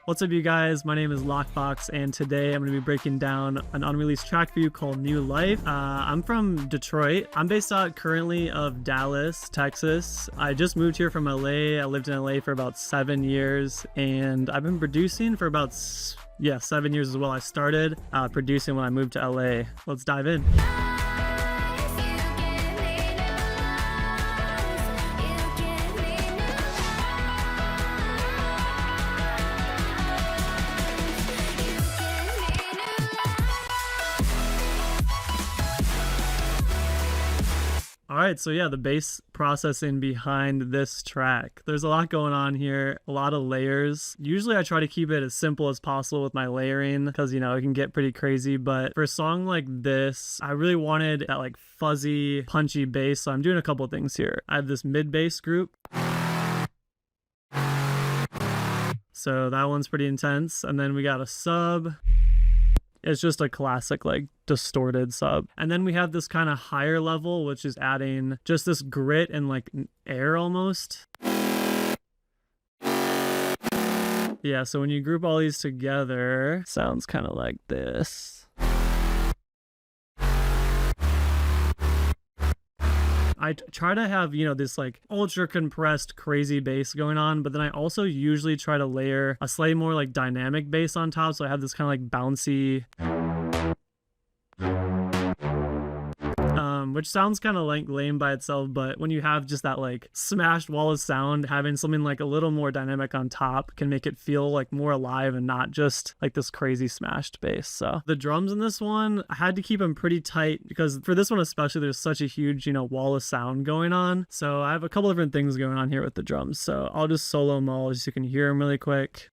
What's up, you guys? My name is Lockbox, and today I'm going to be breaking down an unreleased track for you called New Life. I'm from Detroit. I'm based out currently of Dallas, Texas. I just moved here from LA. I lived in LA for about 7 years, and I've been producing for about 7 years as well. I started producing when I moved to LA. Let's dive in. Alright, so yeah, the bass processing behind this track. There's a lot going on here, a lot of layers. Usually I try to keep it as simple as possible with my layering because, you know, it can get pretty crazy. But for a song like this, I really wanted that like fuzzy, punchy bass. So I'm doing a couple of things here. I have this mid bass group. So that one's pretty intense. And then we got a sub. It's just a classic like distorted sub. And then we have this kind of higher level, which is adding just this grit and like air almost. Yeah, so when you group all these together, sounds kind of like this. I try to have, you know, this like ultra compressed crazy bass going on, but then I also usually try to layer a slightly more like dynamic bass on top. So I have this kind of like bouncy, which sounds kind of like lame by itself, but when you have just that like smashed wall of sound, having something like a little more dynamic on top can make it feel like more alive and not just like this crazy smashed bass. So the drums in this one, I had to keep them pretty tight because for this one especially, there's such a huge, you know, wall of sound going on. So I have a couple different things going on here with the drums. So I'll just solo them all just so you can hear them really quick.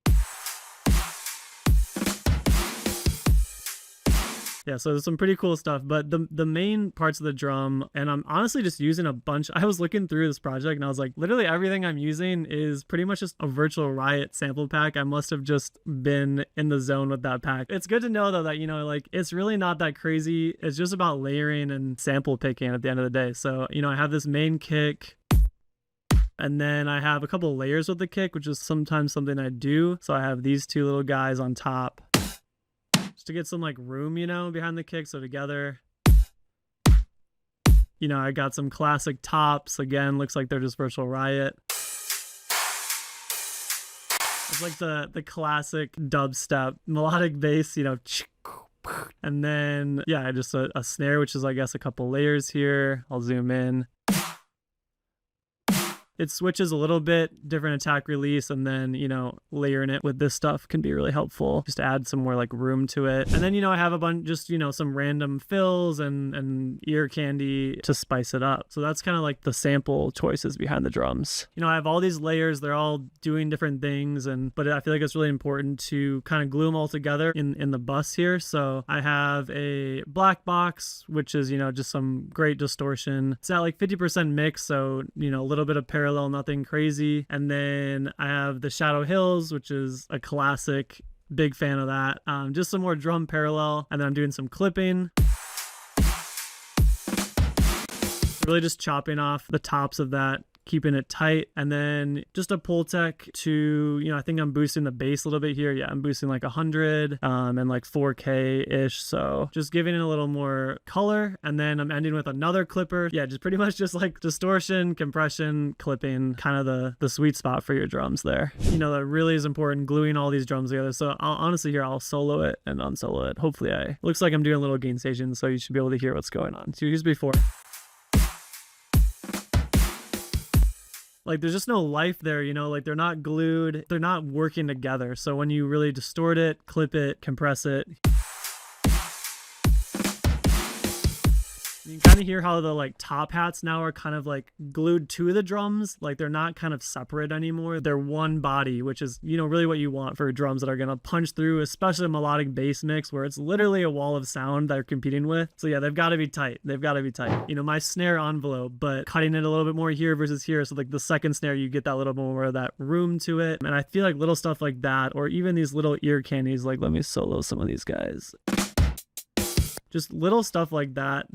Yeah, so there's some pretty cool stuff, but the main parts of the drum, and I'm honestly just using a bunch. I was looking through this project and I was like, literally everything I'm using is pretty much just a Virtual Riot sample pack. I must have just been in the zone with that pack. It's good to know though that, you know, like it's really not that crazy. It's just about layering and sample picking at the end of the day. So, you know, I have this main kick, and then I have a couple of layers with the kick, which is sometimes something I do. So I have these two little guys on top, to get some like room, you know, behind the kick. So together, you know, I got some classic tops. Again, looks like they're just Virtual Riot. It's like the classic dubstep melodic bass, you know, and then yeah, just a snare, which is I guess a couple layers here. I'll zoom in. It switches a little bit, different attack release, and then, you know, layering it with this stuff can be really helpful just to add some more like room to it. And then, you know, I have a bunch, just, you know, some random fills and ear candy to spice it up. So that's kind of like the sample choices behind the drums. You know, I have all these layers, they're all doing different things, but I feel like it's really important to kind of glue them all together in the bus here. So I have a black box, which is, you know, just some great distortion. It's at like 50% mix, so, you know, a little bit of parallel, nothing crazy. And then I have the Shadow Hills, which is a classic, big fan of that. Just some more drum parallel, and then I'm doing some clipping, really just chopping off the tops of that, keeping it tight, and then just a Pultec to, you know, I think I'm boosting the bass a little bit here. Yeah, I'm boosting like 100 and like 4K ish, so just giving it a little more color. And then I'm ending with another clipper. Yeah, just pretty much just like distortion, compression, clipping, kind of the sweet spot for your drums there. You know, that really is important, gluing all these drums together. So honestly here I'll solo it and unsolo it. Hopefully looks like I'm doing a little gain station, so you should be able to hear what's going on. So here's before. Like there's just no life there, you know, like they're not glued, they're not working together. So when you really distort it, clip it, compress it, you can kind of hear how the like top hats now are kind of like glued to the drums. Like they're not kind of separate anymore. They're one body, which is, you know, really what you want for drums that are going to punch through, especially a melodic bass mix where it's literally a wall of sound that you're competing with. So yeah, they've got to be tight. They've got to be tight. You know, my snare envelope, but cutting it a little bit more here versus here. So like the second snare, you get that little more of that room to it. And I feel like little stuff like that, or even these little ear candies, like let me solo some of these guys. Just little stuff like that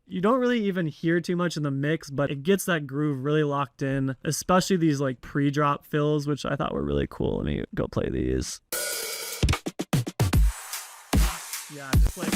you don't really even hear too much in the mix, but it gets that groove really locked in, especially these like pre-drop fills, which I thought were really cool. Let me go play these. Yeah, just like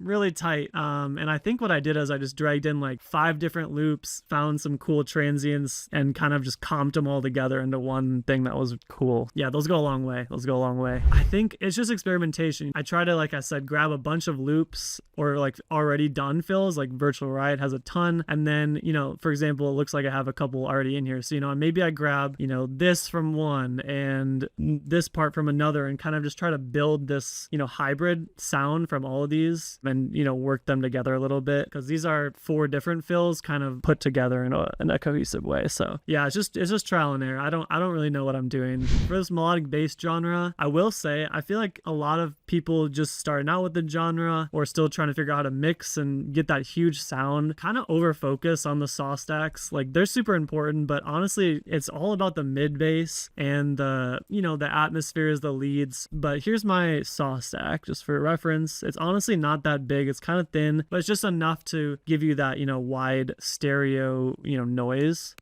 really tight. And I think what I did is I just dragged in like 5 different loops, found some cool transients, and kind of just comped them all together into one thing that was cool. Yeah, those go a long way. Those go a long way. I think it's just experimentation. I try to, like I said, grab a bunch of loops or like already done fills, like Virtual Riot has a ton. And then, you know, for example, it looks like I have a couple already in here. So, you know, maybe I grab, you know, this from one and this part from another and kind of just try to build this, you know, hybrid sound from all of these and, you know, work them together a little bit, because these are 4 different fills kind of put together in a cohesive way. So yeah, it's just trial and error. I don't really know what I'm doing for this melodic bass genre. I will say I feel like a lot of people just starting out with the genre or still trying to figure out how to mix and get that huge sound kind of over focus on the saw stacks. Like, they're super important, but honestly it's all about the mid bass and the, you know, the atmospheres, the leads. But here's my saw stack just for reference. It's honestly not that big. It's kind of thin, but it's just enough to give you that, you know, wide stereo, you know, noise.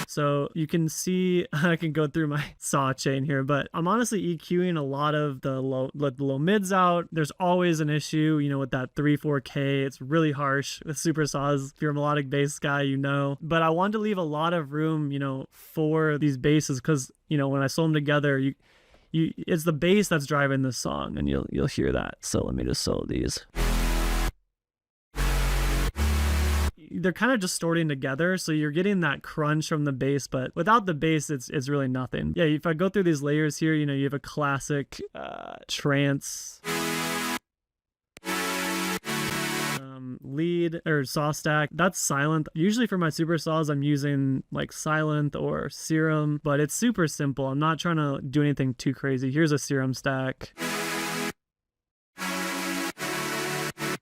So you can see, I can go through my saw chain here, but I'm honestly EQing a lot of the low mids out. There's always an issue, you know, with that 3-4K. It's really harsh with super saws. If you're a melodic bass guy, you know. But I wanted to leave a lot of room, you know, for these basses, because, you know, when I sew them together, it's the bass that's driving the song, and you'll hear that. So let me just solo these. They're kind of distorting together, so you're getting that crunch from the bass, but without the bass it's really nothing. Yeah, if I go through these layers here, you know, you have a classic trance lead or saw stack. That's silent. Usually for my super saws I'm using like Silent or Serum, but it's super simple. I'm not trying to do anything too crazy. Here's a Serum stack.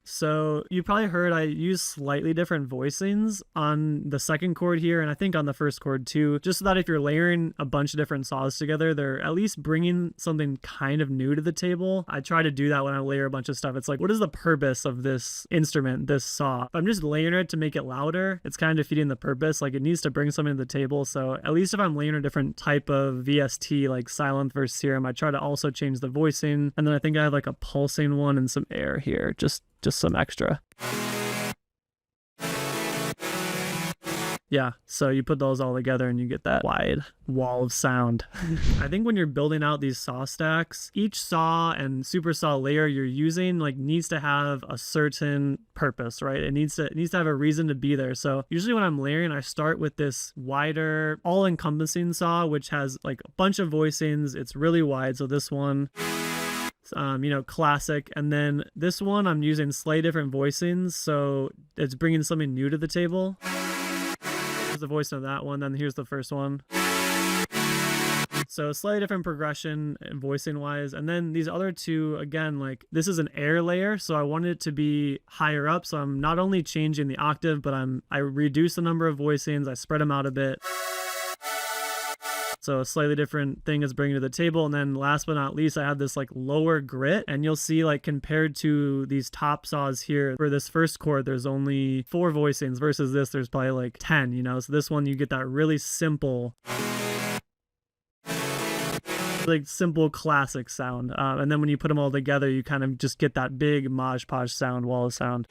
So you probably heard I use slightly different voicings on the second chord here, and I think on the first chord too, just so that if you're layering a bunch of different saws together, they're at least bringing something kind of new to the table. I try to do that when I layer a bunch of stuff. It's like, what is the purpose of this instrument, this saw? If I'm just layering it to make it louder, it's kind of defeating the purpose. Like, it needs to bring something to the table. So at least if I'm layering a different type of VST, like Silent versus Serum, I try to also change the voicing. And then I think I have like a pulsing one and some air here, just some extra. Yeah, so you put those all together and you get that wide wall of sound. I think when you're building out these saw stacks, each saw and super saw layer you're using like needs to have a certain purpose, right? It needs to have a reason to be there. So usually when I'm layering, I start with this wider, all-encompassing saw, which has like a bunch of voicings. It's really wide. So this one, you know, classic. And then this one I'm using slightly different voicings, so it's bringing something new to the table. Here's the voicing of that one, then here's the first one. So slightly different progression voicing wise. And then these other two, again, like this is an air layer, so I wanted it to be higher up, so I'm not only changing the octave, but I reduce the number of voicings, I spread them out a bit. So a slightly different thing is bringing to the table. And then last but not least, I have this like lower grit, and you'll see like compared to these top saws here, for this first chord, there's only 4 voicings versus this, there's probably like 10, you know? So this one, you get that really simple, like simple classic sound. And then when you put them all together, you kind of just get that big Mod Podge sound, wall of sound.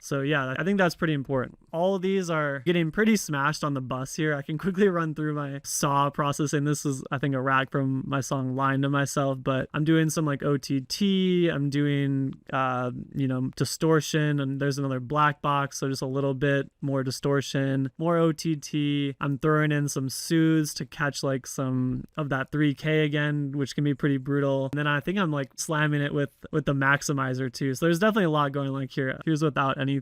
So yeah, I think that's pretty important. All of these are getting pretty smashed on the bus here. I can quickly run through my saw processing. This is, I think, a rack from my song Lying to Myself, but I'm doing some like OTT, I'm doing, you know, distortion, and there's another black box, so just a little bit more distortion, more OTT. I'm throwing in some soothes to catch like some of that 3K again, which can be pretty brutal. And then I think I'm like slamming it with the maximizer too. So there's definitely a lot going on here. Here's without anything.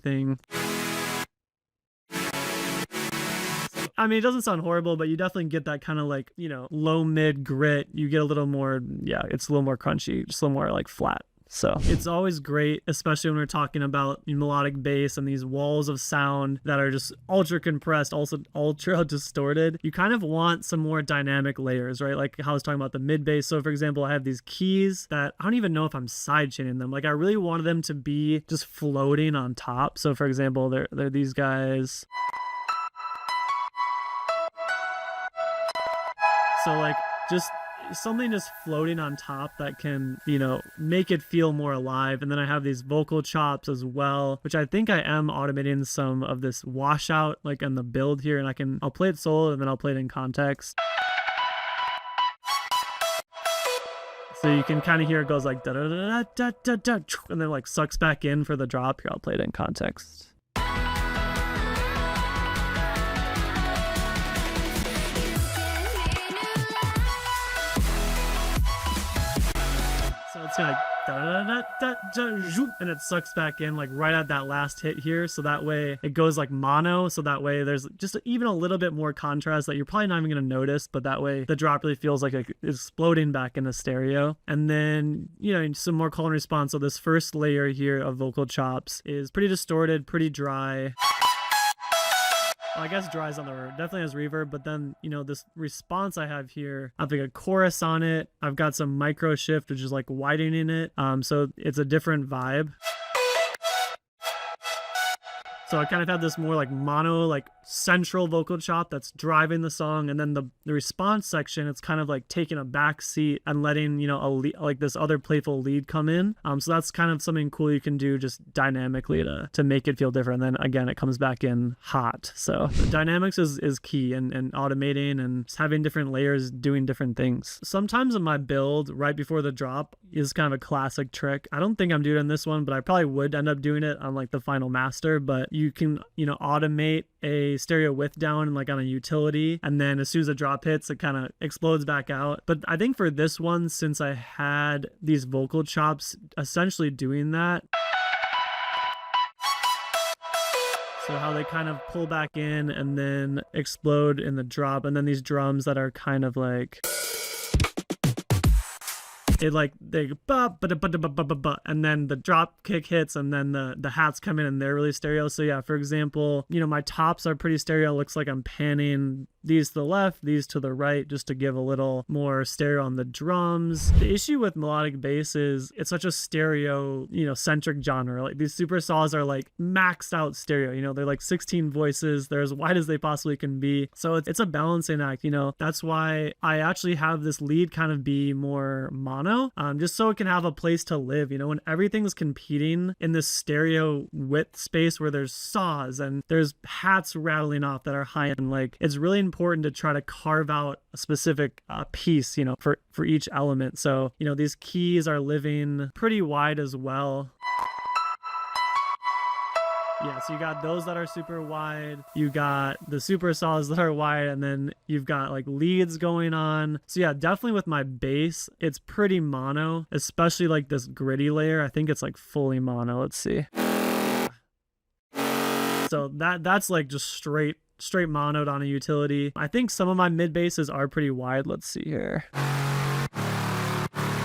I mean, it doesn't sound horrible, but you definitely get that kind of like, you know, low mid grit. You get a little more, yeah, it's a little more crunchy, just a little more like flat. So it's always great, especially when we're talking about melodic bass and these walls of sound that are just ultra compressed, also ultra distorted. You kind of want some more dynamic layers, right? Like how I was talking about the mid bass. So for example, I have these keys that I don't even know if I'm sidechaining them. Like I really wanted them to be just floating on top. So for example, they're these guys. So like just something just floating on top that can, you know, make it feel more alive. And then I have these vocal chops as well, which I think I am automating some of this washout like on the build here, and I'll play it solo and then I'll play it in context. So you can kind of hear it goes like da da da da da da, and then like sucks back in for the drop. Here, I'll play it in context. So it's kind of like da da da da, and it sucks back in like right at that last hit here. So that way it goes like mono. So that way there's just even a little bit more contrast that you're probably not even going to notice, but that way the drop really feels like it's exploding back into stereo. And then, you know, some more call and response. So this first layer here of vocal chops is pretty distorted, pretty dry. Well, I guess dry's on the word. Definitely has reverb, but then, you know, this response I have here, I have like a chorus on it. I've got some micro shift, which is like widening it. So it's a different vibe. So I kind of have this more like mono, like central vocal chop that's driving the song, and then the response section, it's kind of like taking a back seat and letting, you know, like this other playful lead come in. So that's kind of something cool you can do just dynamically to make it feel different. And then again, it comes back in hot. So the dynamics is key, and automating and just having different layers doing different things. Sometimes in my build right before the drop is kind of a classic trick. I don't think I'm doing this one, but I probably would end up doing it on like the final master. But you can, you know, automate a stereo width down like on a utility, and then as soon as the drop hits, it kind of explodes back out. But I think for this one, since I had these vocal chops essentially doing that, so how they kind of pull back in and then explode in the drop, and then these drums that are kind of like it, like they ba ba ba ba ba ba ba, and then the drop kick hits, and then the hats come in and they're really stereo. So yeah, for example, you know, my tops are pretty stereo. It looks like I'm panning these to the left, these to the right, just to give a little more stereo on the drums. The issue with melodic bass is it's such a stereo, you know, centric genre. Like these super saws are like maxed out stereo, you know, they're like 16 voices, they're as wide as they possibly can be. So it's a balancing act, you know. That's why I actually have this lead kind of be more mono, just so it can have a place to live, you know, when everything's competing in this stereo width space where there's saws and there's hats rattling off that are high end. Like it's really important to try to carve out a specific piece, you know, for each element. So, you know, these keys are living pretty wide as well. Yeah, so you got those that are super wide, you got the super saws that are wide, and then you've got like leads going on. So yeah, definitely with my bass, it's pretty mono, especially like this gritty layer. I think it's like fully mono. Let's see. So that's like just straight monoed on a utility. I think some of my mid basses are pretty wide. Let's see here.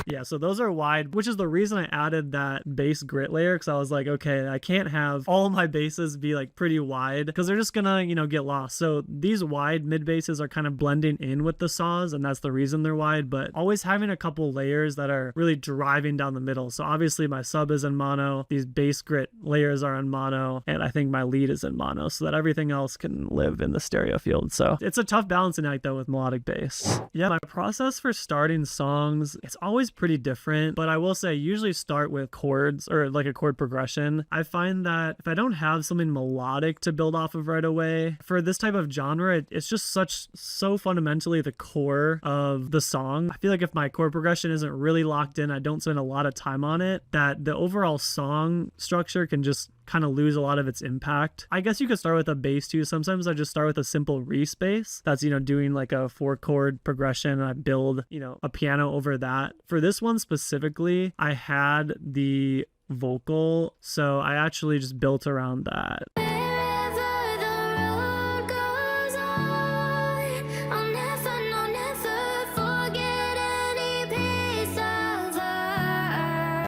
Yeah, so those are wide, which is the reason I added that bass grit layer, because I was like, okay, I can't have all my basses be like pretty wide because they're just gonna, you know, get lost. So these wide mid basses are kind of blending in with the saws, and that's the reason they're wide, but always having a couple layers that are really driving down the middle. So obviously my sub is in mono, these bass grit layers are in mono, and I think my lead is in mono, so that everything else can live in the stereo field. So it's a tough balancing act though with melodic bass. Yeah, my process for starting songs, it's always pretty different, but I will say I usually start with chords or like a chord progression. I find that if I don't have something melodic to build off of right away, for this type of genre, it's just so fundamentally the core of the song. I feel like if my chord progression isn't really locked in, I don't spend a lot of time on it, that the overall song structure can just kind of lose a lot of its impact. I guess you could start with a bass too. Sometimes I just start with a simple re-space that's, you know, doing like a 4-chord progression, and I build, you know, a piano over that. For this one specifically, I had the vocal, so I actually just built around that.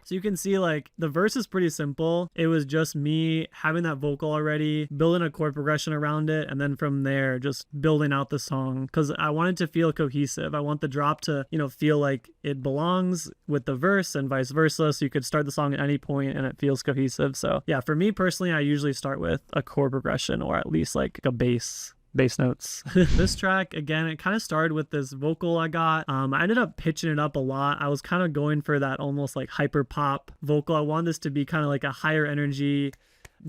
So you can see like the verse is pretty simple. It was just me having that vocal already, building a chord progression around it, and then from there just building out the song, because I wanted to feel cohesive. I want the drop to, you know, feel like it belongs with the verse and vice versa, so you could start the song at any point and it feels cohesive. So yeah, for me personally, I usually start with a chord progression or at least like a bass bass notes. This track, again, it kind of started with this vocal I got. I ended up pitching it up a lot. I was kind of going for that almost like hyper pop vocal. I wanted this to be kind of like a higher energy,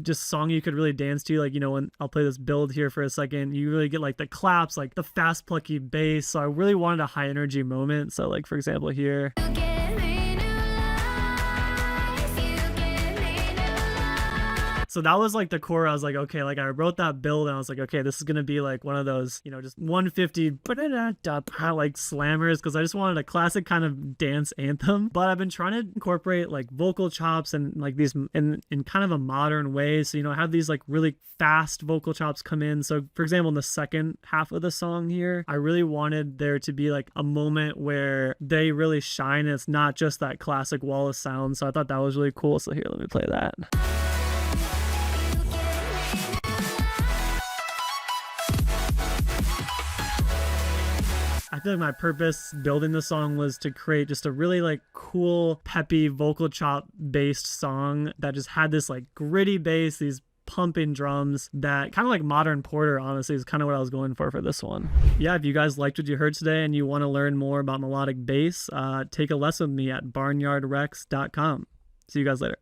just song you could really dance to. Like, you know, when I'll play this build here for a second, you really get like the claps, like the fast plucky bass. So I really wanted a high energy moment. So like, for example, here. So that was like the core. I was like, okay, like I wrote that build and I was like, okay, this is going to be like one of those, you know, just 150 like slammers, because I just wanted a classic kind of dance anthem. But I've been trying to incorporate like vocal chops and like these in kind of a modern way. So, you know, I have these like really fast vocal chops come in. So for example, in the second half of the song here, I really wanted there to be like a moment where they really shine. And it's not just that classic wall of sound. So I thought that was really cool. So here, let me play that. I feel like my purpose building the song was to create just a really like cool, peppy, vocal chop based song that just had this like gritty bass, these pumping drums, that kind of like modern Porter, honestly, is kind of what I was going for this one. Yeah, if you guys liked what you heard today and you want to learn more about melodic bass, take a lesson with me at barnyardrecs.com. See you guys later.